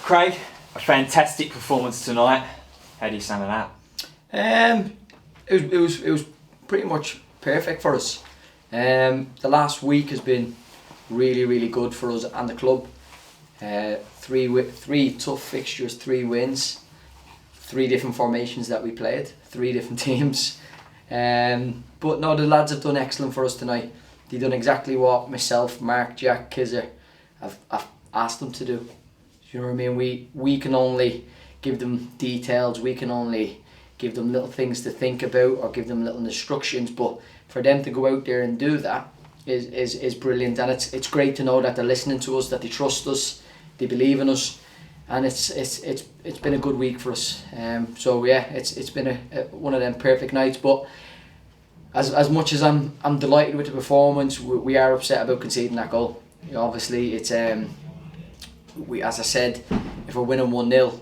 Craig, a fantastic performance tonight. How do you sum it up? It was pretty much perfect for us. The last week has been really good for us and the club. Three tough fixtures, 3 wins, 3 different formations that we played, 3 different teams. But no, the lads have done excellent for us tonight. They've done exactly what myself, Mark, Jack, Kizzer have asked them to do. You know what I mean? We can only give them details, we can only give them little things to think about or give them little instructions, but for them to go out there and do that is brilliant, and it's great to know that they're listening to us, that they trust us, they believe in us, and it's been a good week for us. So yeah, it's been one of them perfect nights. But as much as I'm delighted with the performance, we are upset about conceding that goal. You know, obviously it's we, as I said, if we're winning 1-0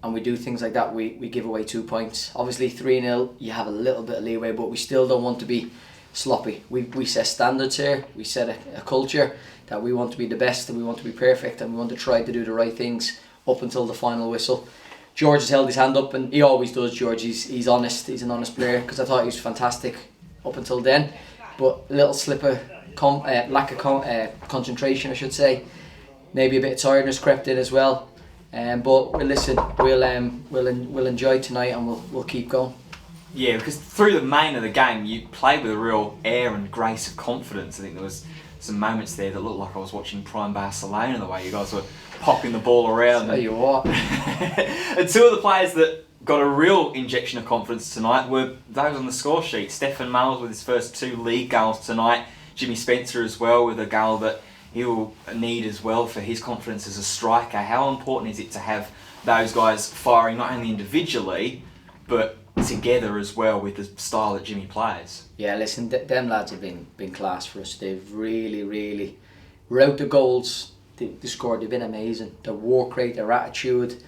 and we do things like that, we give away 2 points. Obviously 3-0 you have a little bit of leeway, but we still don't want to be sloppy. We set standards here, we set a culture that we want to be the best and we want to be perfect and we want to try to do the right things up until the final whistle. George has held his hand up, and he always does. George, he's honest, he's an honest player, because I thought he was fantastic up until then, but a little slip of lack of concentration, I should say. Maybe a bit of tiredness crept in as well. But we'll enjoy tonight and we'll keep going. Yeah, because through the main of the game, you played with a real air and grace of confidence. I think there was some moments there that looked like I was watching Prime Barcelona, the way you guys were popping the ball around. So you what? And 2 of the players that got a real injection of confidence tonight were those on the score sheet. Stefan Miles with his first 2 league goals tonight. Jimmy Spencer as well with a goal that he'll need as well for his confidence as a striker. How important is it to have those guys firing not only individually but together as well with the style that Jimmy plays? Yeah, listen, them lads have been class for us. They've really, without the goals they scored, they've been amazing. Their work rate, their attitude,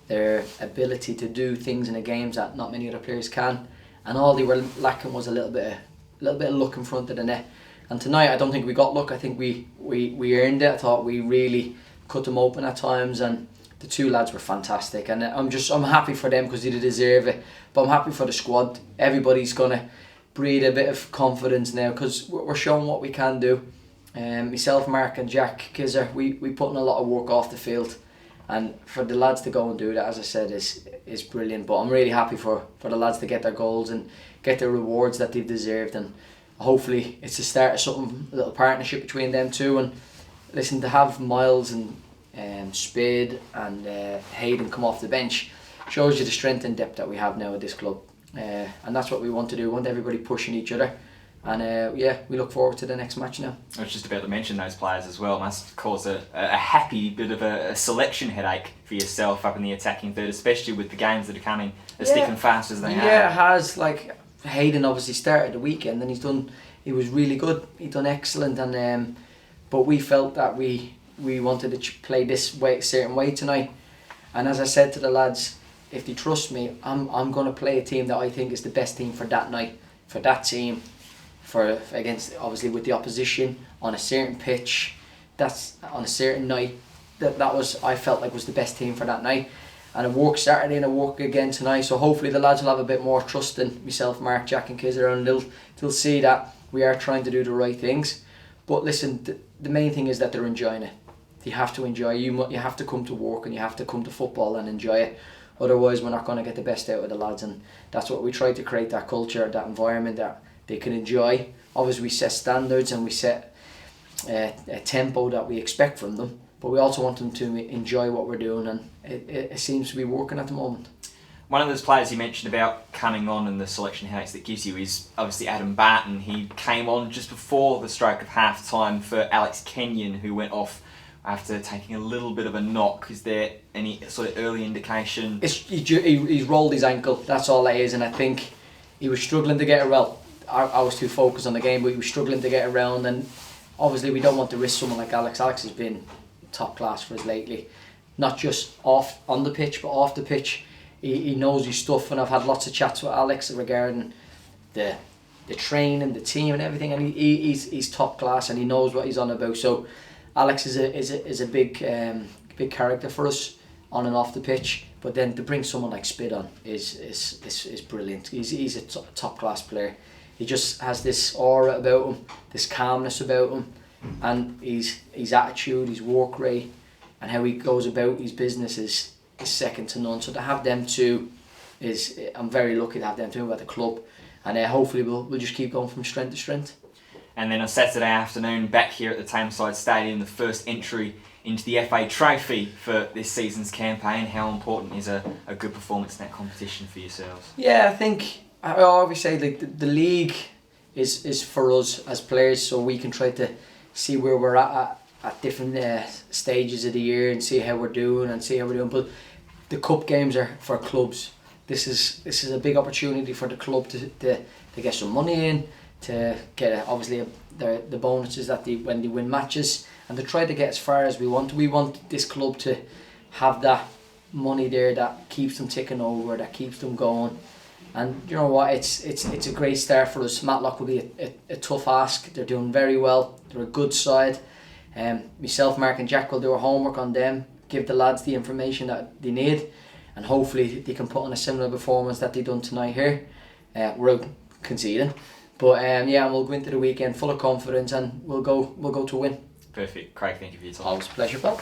their ability to do things in the games that not many other players can, and all they were lacking was a little bit of luck in front of the net. And tonight I don't think we got luck. I think we earned it. I thought we really cut them open at times, and the 2 lads were fantastic, and I'm happy for them because they deserve it, but I'm happy for the squad. Everybody's gonna breathe a bit of confidence now because we're showing what we can do. Myself, Mark and Jack Kizzer, we put in a lot of work off the field, and for the lads to go and do that, as I said, is brilliant. But I'm really happy for the lads to get their goals and get their rewards that they've deserved, and hopefully it's the start of something, a little partnership between them 2. And listen, to have Miles and Spade and Hayden come off the bench shows you the strength and depth that we have now at this club, and that's what we want to do. We want everybody pushing each other, and we look forward to the next match now. I was just about to mention those players as well. It must cause a happy bit of a selection headache for yourself up in the attacking third, especially with the games that are coming as thick and fast as they are. Yeah, it has. Like Hayden obviously started the weekend and he was really good. He done excellent, and but we felt that we wanted to play this certain way tonight. And as I said to the lads, if they trust me, I'm going to play a team that I think is the best team for that night, for that team, for against obviously with the opposition on a certain pitch, that's on a certain night. That was, I felt like, was the best team for that night. And it worked Saturday and it worked again tonight. So hopefully the lads will have a bit more trust in myself, Mark, Jack and Kizzer, and they'll see that we are trying to do the right things. But listen, the main thing is that they're enjoying it. You have to enjoy it. You have to come to work and you have to come to football and enjoy it. Otherwise we're not going to get the best out of the lads, and that's what we try to create, that culture, that environment that they can enjoy. Obviously we set standards and we set a tempo that we expect from them, but we also want them to enjoy what we're doing, and it seems to be working at the moment. One of those players you mentioned about coming on and the selection headaches that gives you is obviously Adam Barton. He came on just before the stroke of half time for Alex Kenyon, who went off after taking a little bit of a knock. Is there any sort of early indication? He's rolled his ankle, that's all that is, and I think he was struggling to get around. I was too focused on the game, but he was struggling to get around, and obviously we don't want to risk someone like Alex. Alex has been top class for us lately, not just on the pitch but off the pitch. He knows his stuff, and I've had lots of chats with Alex regarding the training, the team and everything, and he's top class and he knows what he's on about. So Alex is a big character for us on and off the pitch. But then to bring someone like Spid on is brilliant. He's a top class player. He just has this aura about him, this calmness about him, and his attitude, his work rate, and how he goes about his business is second to none. So to have them two I'm very lucky to have them two at the club, and hopefully we'll just keep going from strength to strength. And then on Saturday afternoon, back here at the Tameside Stadium, the first entry into the FA Trophy for this season's campaign. How important is a good performance in that competition for yourselves? Yeah, I think I always say like the league is for us as players, so we can try to see where we're at different stages of the year and see how we're doing But the cup games are for clubs. This is a big opportunity for the club to get some money in, to get obviously the bonuses that when they win matches, and to try to get as far as we want. We want this club to have that money there that keeps them ticking over, that keeps them going. And you know what, it's a great start for us. Matlock will be a tough ask. They're doing very well. They're a good side. Myself, Mark and Jack will do our homework on them, give the lads the information that they need, and hopefully they can put on a similar performance that they done tonight here, without conceding. But we'll go into the weekend full of confidence, and we'll go to win. Perfect. Craig, thank you for your time. Always a pleasure, pal.